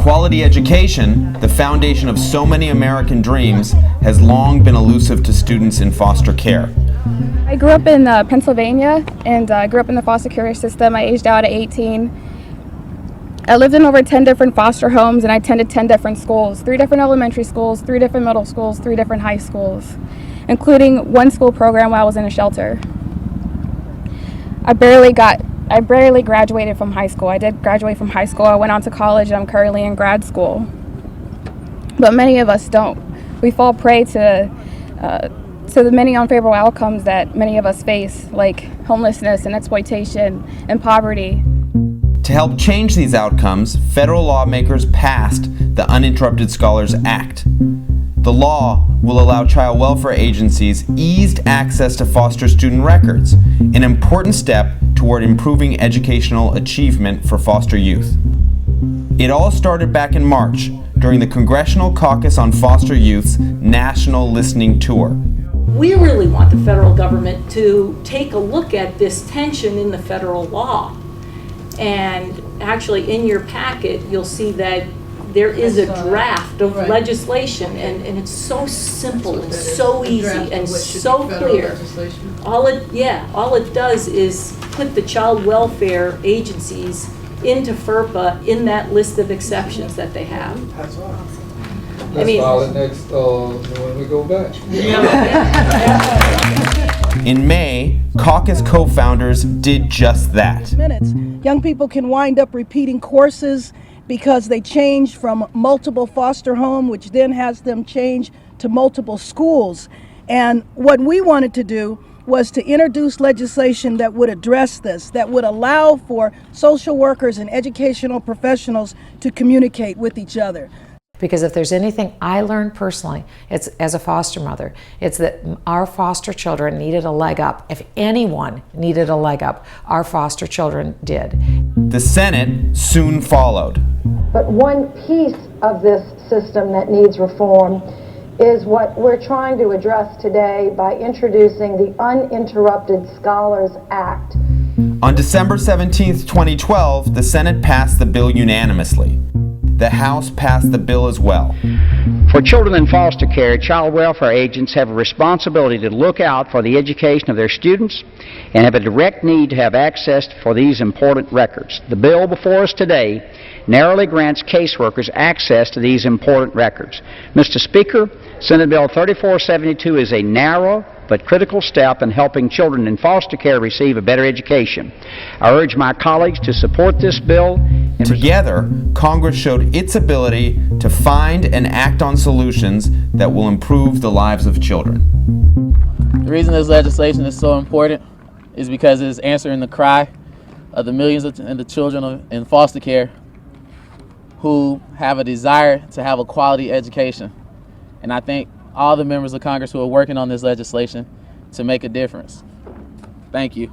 Quality education, the foundation of so many American dreams, has long been elusive to students in foster care. I grew up in Pennsylvania, and I grew up in the foster care system. I aged out at 18. I lived in over 10 different foster homes, and I attended 10 different schools, 3 different elementary schools, 3 different middle schools, 3 different high schools, including one school program while I was in a shelter. I barely graduated from high school. I did graduate from high school. I went on to college, and I'm currently in grad school. But many of us don't. We fall prey to the many unfavorable outcomes that many of us face, like homelessness and exploitation and poverty. To help change these outcomes, federal lawmakers passed the Uninterrupted Scholars Act. The law will allow child welfare agencies eased access to foster student records, an important step toward improving educational achievement for foster youth. It all started back in March during the Congressional Caucus on Foster Youth's National Listening Tour. We really want the federal government to take a look at this tension in the federal law. And actually in your packet, you'll see that there is a draft of legislation, and it's so simple and so easy and so clear. All it does is put the child welfare agencies into FERPA in that list of exceptions that they have. Let's file it next when we go back. In May, caucus co-founders did just that. Young people can wind up repeating courses because they change from multiple foster home, which then has them change to multiple schools. And what we wanted to do was to introduce legislation that would address this, that would allow for social workers and educational professionals to communicate with each other. Because if there's anything I learned personally, it's as a foster mother, it's that our foster children needed a leg up. If anyone needed a leg up, our foster children did. The Senate soon followed. But one piece of this system that needs reform is what we're trying to address today by introducing the Uninterrupted Scholars Act. On December 17, 2012, the Senate passed the bill unanimously. The House passed the bill as well. For children in foster care, child welfare agents have a responsibility to look out for the education of their students and have a direct need to have access for these important records. The bill before us today narrowly grants caseworkers access to these important records. Mr. Speaker, Senate Bill 3472 is a narrow but critical step in helping children in foster care receive a better education. I urge my colleagues to support this bill. Together, Congress showed its ability to find and act on solutions that will improve the lives of children. The reason this legislation is so important is because it is answering the cry of the millions of the children in foster care who have a desire to have a quality education. And I thank all the members of Congress who are working on this legislation to make a difference. Thank you.